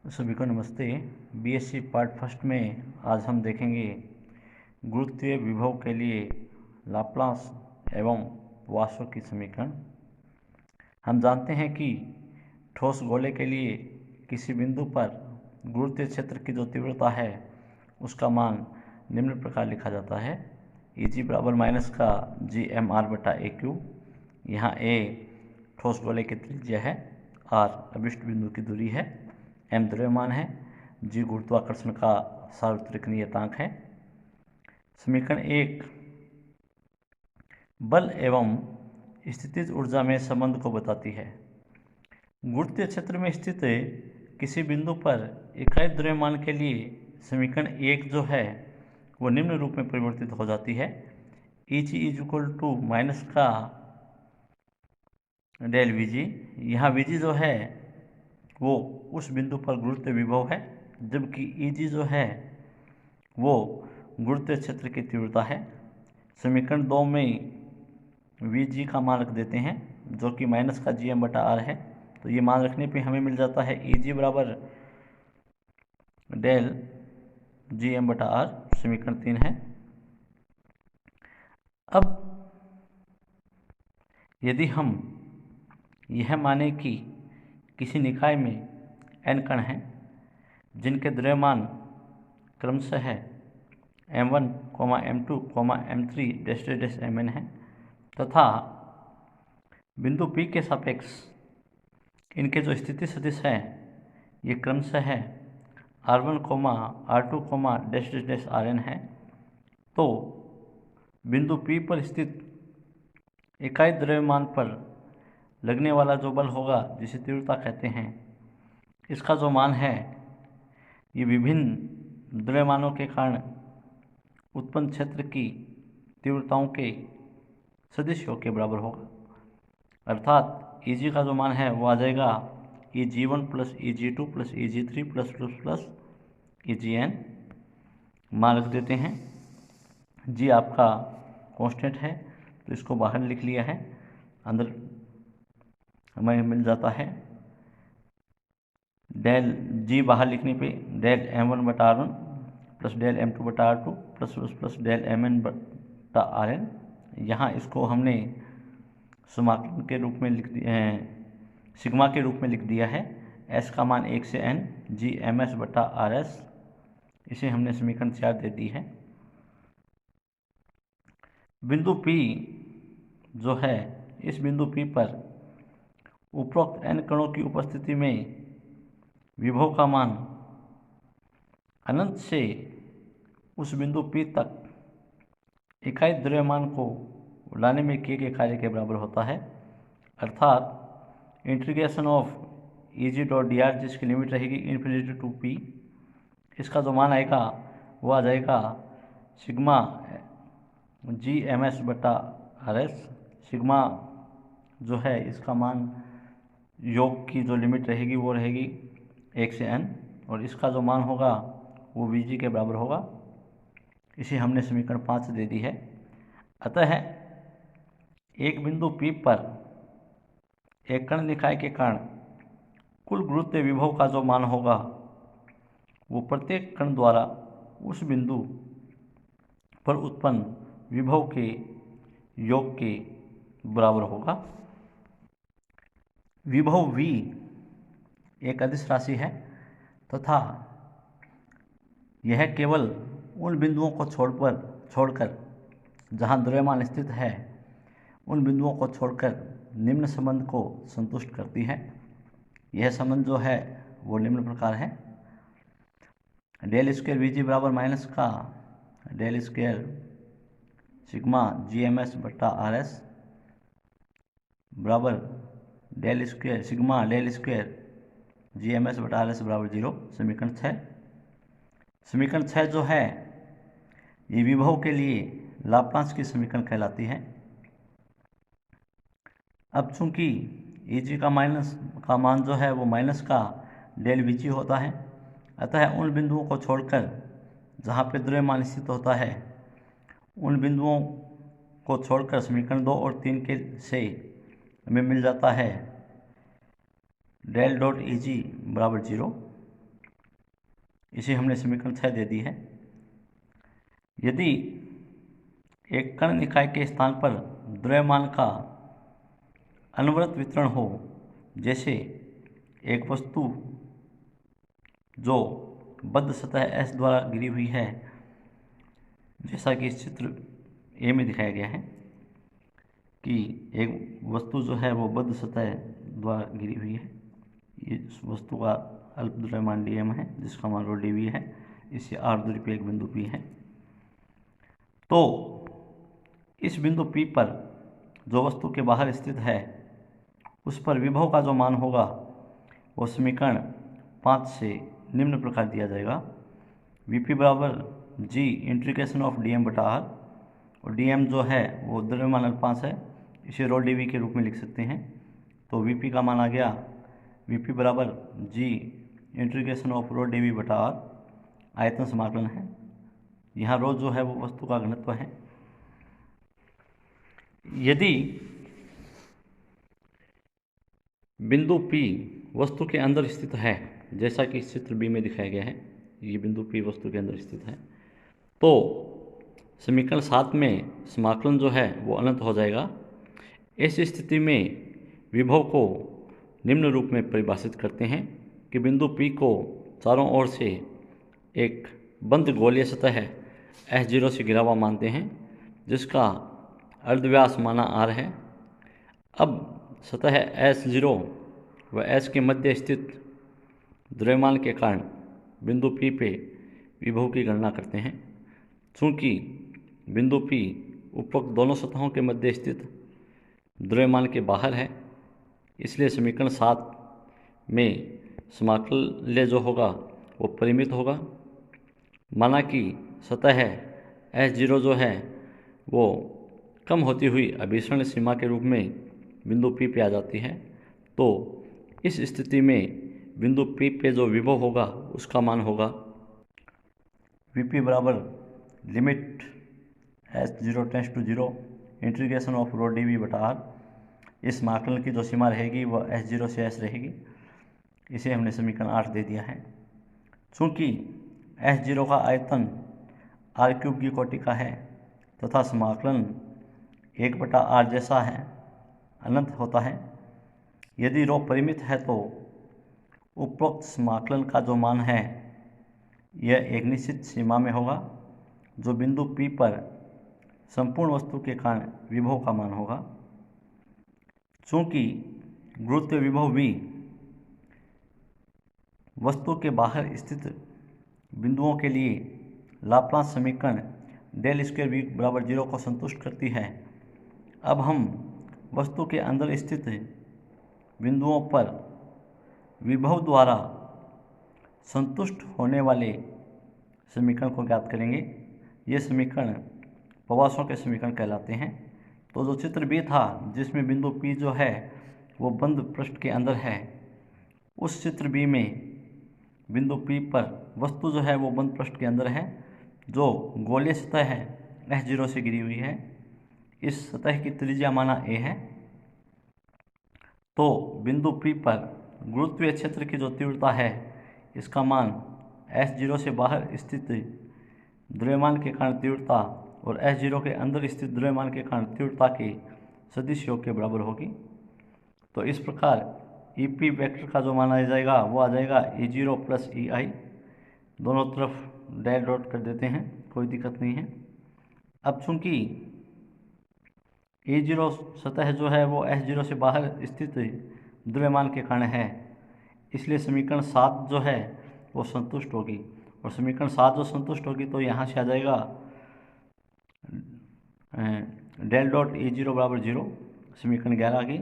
सभी को नमस्ते। बीएससी पार्ट फर्स्ट में आज हम देखेंगे गुरुत्वीय विभव के लिए लाप्लास एवं पोइसो की समीकरण। हम जानते हैं कि ठोस गोले के लिए किसी बिंदु पर गुरुत्वीय क्षेत्र की जो तीव्रता है उसका मान निम्न प्रकार लिखा जाता है। Eg बराबर माइनस का g/m/a³। यहाँ a ठोस गोले की त्रिज्या है, r अभिष्ट बिंदु की दूरी है, m द्रव्यमान है, g गुरुत्वाकर्षण का सार्वत्रिक नियतांक है। समीकरण 1 बल एवं स्थितिज ऊर्जा में संबंध को बताती है। गुरुत्वीय क्षेत्र में स्थित किसी बिंदु पर इकाई द्रव्यमान के लिए समीकरण 1 जो है वो निम्न रूप में परिवर्तित हो जाती है। Eg इक्वल माइनस का डेल Vg। यहाँ Vg जो है वो उस बिंदु पर गुरुत्वीय विभव है, जबकि Eg जो है वो गुरुत्वीय क्षेत्र की तीव्रता है। समीकरण 2 में Vg का मान रख देते हैं जो कि माइनस का gm/r है। तो ये मान रखने पे हमें मिल जाता है Eg बराबर डेल gm/r। समीकरण 3 है। अब यदि हम यह माने कि किसी निकाय में n कण हैं जिनके द्रव्यमान क्रमशः है m1, m2, m3 mn है तथा बिंदु P के सापेक्ष इनके जो स्थिति सदिश हैं ये क्रमशः है r1, r2, rn है, तो बिंदु P पर स्थित इकाई द्रव्यमान पर लगने वाला जो बल होगा जिसे तीव्रता कहते हैं, इसका जो मान है ये विभिन्न द्रव्यमानों के कारण उत्पन्न क्षेत्र की तीव्रताओं के सदिश योग के बराबर होगा। अर्थात Eg का जो मान है वो आ जाएगा Eg1 plus Eg2 plus Eg3 plus plus plus Egn। मान रख देते हैं। G आपका कांस्टेंट है तो इसको बाहर लिख लिया है, अंदर हमें मिल जाता है डेल G बाहर लिखने पे del m1/r1 plus del m2/r2 plus plus plus del mn/rn। यहाँ इसको हमने समाकलन के रूप में लिख दिया, सिग्मा के रूप में लिख दिया है। s का मान 1 से n gms/rs, इसे हमने समीकरण 4 दे दी है। बिंदु P जो है, इस बिंदु P पर उपरोक्त n कणों की उपस्थिति में विभव का मान अनंत से उस बिंदु P तक इकाई द्रव्यमान को लाने में किए गए कार्य के बराबर होता है। अर्थात इंटीग्रेशन ऑफ Eg.dr जिसकी लिमिट रहेगी इन्फिनिटी टू P, इसका जो मान आएगा वो आ जाएगा सिग्मा gms/rs। सिग्मा जो है इसका मान योग की जो लिमिट रहेगी वो रहेगी 1 से n, और इसका जो मान होगा वो Vg के बराबर होगा। इसे हमने समीकरण 5 दे दी है। अतः एक बिंदु P पर एक कण निकाय के कारण कुल गुरुत्वीय विभव का जो मान होगा वो प्रत्येक कण द्वारा उस बिंदु पर उत्पन्न विभव के योग के बराबर होगा। विभव V एक अदिश राशि है तथा यह केवल उन बिंदुओं को छोड़कर जहाँ द्रव्यमान स्थित है उन बिंदुओं को छोड़कर निम्न संबंध को संतुष्ट करती है। यह संबंध जो है वो निम्न प्रकार है। डेल स्क्वायर Vg बराबर माइनस का डेल स्क्वायर सिग्मा gms/rs बराबर del square sigma del square gms/rs बराबर 0। समीकरण 6। समीकरण 6 जो है ये विभव के लिए लाप्लास की समीकरण कहलाती है। अब चूंकि Eg का मान जो है वो माइनस का डेल Vg होता है, अतः उन बिंदुओं को छोड़कर जहाँ पे द्रव्यमान स्थित होता है उन बिंदुओं को छोड़कर समीकरण 2 और 3 के से हमें मिल जाता है डेल डॉट Eg बराबर 0। इसे हमने समीकरण 6 दे दी है। यदि एक कण निकाय के स्थान पर द्रव्यमान का अनवरत वितरण हो, जैसे एक वस्तु जो बद्ध सतह S द्वारा घिरी हुई है, जैसा कि इस चित्र ए में दिखाया गया है कि एक वस्तु जो है वो बद्ध सतह द्वारा घिरी हुई है। ये वस्तु का अल्प द्रव्यमान dm है, जिसका मान रो dv है। इससे r दूरी पे एक बिंदु P है। तो इस बिंदु P पर जो वस्तु के बाहर स्थित है, उस पर विभव का जो मान होगा वो समीकरण 5 से निम्न प्रकार दिया जाएगा। Vp बराबर g इंटीग्रेशन ऑफ dm बटा r, और dm जो है वो द्रव्यमान अल्पांश है, इसे रो dv के रूप में लिख सकते हैं। तो Vp का मान आ गया Vp बराबर g integration of rho dv बटा r, आयतन समाकलन है। यहाँ रो जो है वो वस्तु का घनत्व है। यदि बिंदु P वस्तु के अंदर स्थित है, जैसा कि इस चित्र बी में दिखाया गया है, ये बिंदु P वस्तु के अंदर स्थित है, तो समीकरण 7 में समाकलन जो है वो अनंत हो जाएगा। इस स्थिति में विभव को निम्न रूप में परिभाषित करते हैं कि बिंदु P को चारों ओर से एक बंद गोलीय सतह S0 से घिरा हुआ मानते हैं, जिसका अर्धव्यास माना r है। अब सतह S0 व S के मध्य स्थित द्रव्यमान के कारण बिंदु P पे विभव की गणना करते हैं। चूँकि बिंदु P उपरोक्त दोनों सतहों के मध्य स्थित द्रव्यमान के बाहर है, इसलिए समीकरण 7 में समाकल्य जो होगा वो परिमित होगा। माना कि सतह S0 जो है वो कम होती हुई अभिसरण सीमा के रूप में बिंदु P पे आ जाती है, तो इस स्थिति में बिंदु P पे जो विभव होगा उसका मान होगा Vp बराबर limit S0 tends to 0 integration of rho dv बटा r। इस समाकलन की जो सीमा रहेगी वह S0 से S रहेगी। इसे हमने समीकरण 8 दे दिया है। चूँकि S0 का आयतन r³ की कोटि का है तथा समाकलन 1 बटा r जैसा है, अनंत होता है। यदि रो परिमित है तो उपरोक्त समाकलन का जो मान है यह एक निश्चित सीमा में होगा, जो बिंदु P पर संपूर्ण वस्तु के कारण विभव का मान होगा। चूँकि गुरुत्व विभव V वस्तु के बाहर स्थित बिंदुओं के लिए लाप्लास समीकरण डेल स्क्वायर V बराबर 0 को संतुष्ट करती है, अब हम वस्तु के अंदर स्थित बिंदुओं पर विभव द्वारा संतुष्ट होने वाले समीकरण को ज्ञात करेंगे। ये समीकरण पवासों के समीकरण कहलाते हैं। तो जो चित्र बी था जिसमें बिंदु P जो है वो बंद पृष्ठ के अंदर है, उस चित्र बी में बिंदु P पर वस्तु जो है वो बंद पृष्ठ के अंदर है, जो गोलीय सतह है S0 से घिरी हुई है। इस सतह की त्रिज्या माना a है। तो बिंदु P पर गुरुत्वीय क्षेत्र की जो तीव्रता है इसका मान S0 से बाहर स्थित द्रव्यमान के कारण तीव्रता और S0 के अंदर स्थित द्रव्यमान के कारण तीव्रता के सदिश योग के बराबर होगी। तो इस प्रकार EP वेक्टर का जो मान आ जाएगा वो आ जाएगा E0 प्लस EI। दोनों तरफ डैश डॉट कर देते हैं, कोई दिक्कत नहीं है। अब चूंकि E0 सतह जो है वो S0 से बाहर स्थित द्रव्यमान के कारण है, इसलिए समीकरण 7 जो है वो संतुष्ट होगी। और समीकरण 7 जो संतुष्ट होगी तो यहाँ से आ जाएगा डेल डॉट E0 बराबर 0। समीकरण 11 आ गई।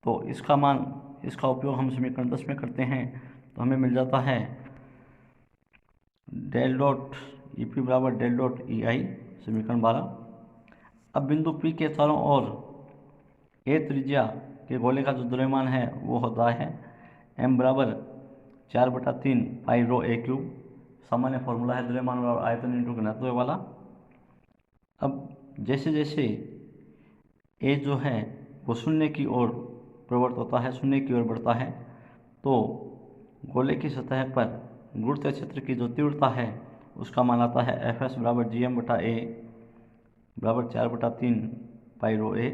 तो इसका मान, इसका उपयोग हम समीकरण 10 में करते हैं तो हमें मिल जाता है डेल डॉट EP बराबर डेल डॉट EI, समीकरण 12। अब बिंदु P के चारों ओर a त्रिज्या के गोले का जो द्रव्यमान है वो होता है m बराबर 4/3 पाई रो a³। सामान्य फॉर्मूला है द्रव्यमान बराबर आयतन इंटू घनत्व वाला। अब जैसे जैसे a जो है वो शून्य की ओर प्रवृत्त होता है, शून्य की ओर बढ़ता है, तो गोले की सतह पर गुरुत्वीय क्षेत्र की जो तीव्रता है उसका मान आता है Fs बराबर Gm/a बराबर 4/3 पाई ρ a,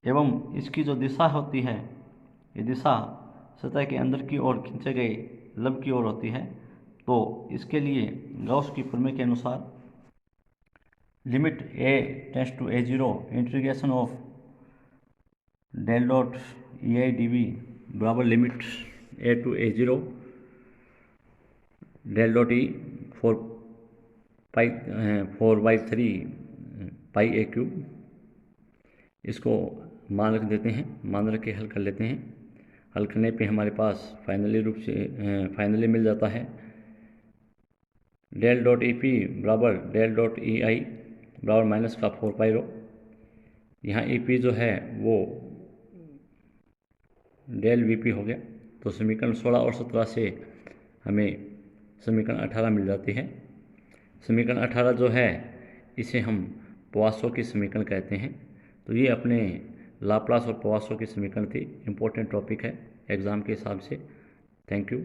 एवं इसकी जो दिशा होती है ये दिशा सतह के अंदर की ओर खींचे गए लब की ओर होती है। तो इसके लिए गॉस की प्रमेय के अनुसार limit a tends to a0 integration of del dot ei dv बराबर limit a to a0 del dot E 4/3 pi a cube. इसको मान रख देते हैं, मान रख के हल कर लेते हैं। हल करने पे हमारे पास फाइनली मिल जाता है डेल डॉट ई पी बराबर डेल डॉट ई आई बराबर माइनस का 4 पाई रो। यहाँ ई पी जो है वो डेल वी पी हो गया। तो समीकरण 16 और 17 से हमें समीकरण 18 मिल जाती है। समीकरण 18 जो है इसे हम पोआसो की समीकरण कहते हैं। तो ये अपने लाप्लास और पोआसो की समीकरण थी। इम्पोर्टेंट टॉपिक है एग्ज़ाम के हिसाब से। Thank you.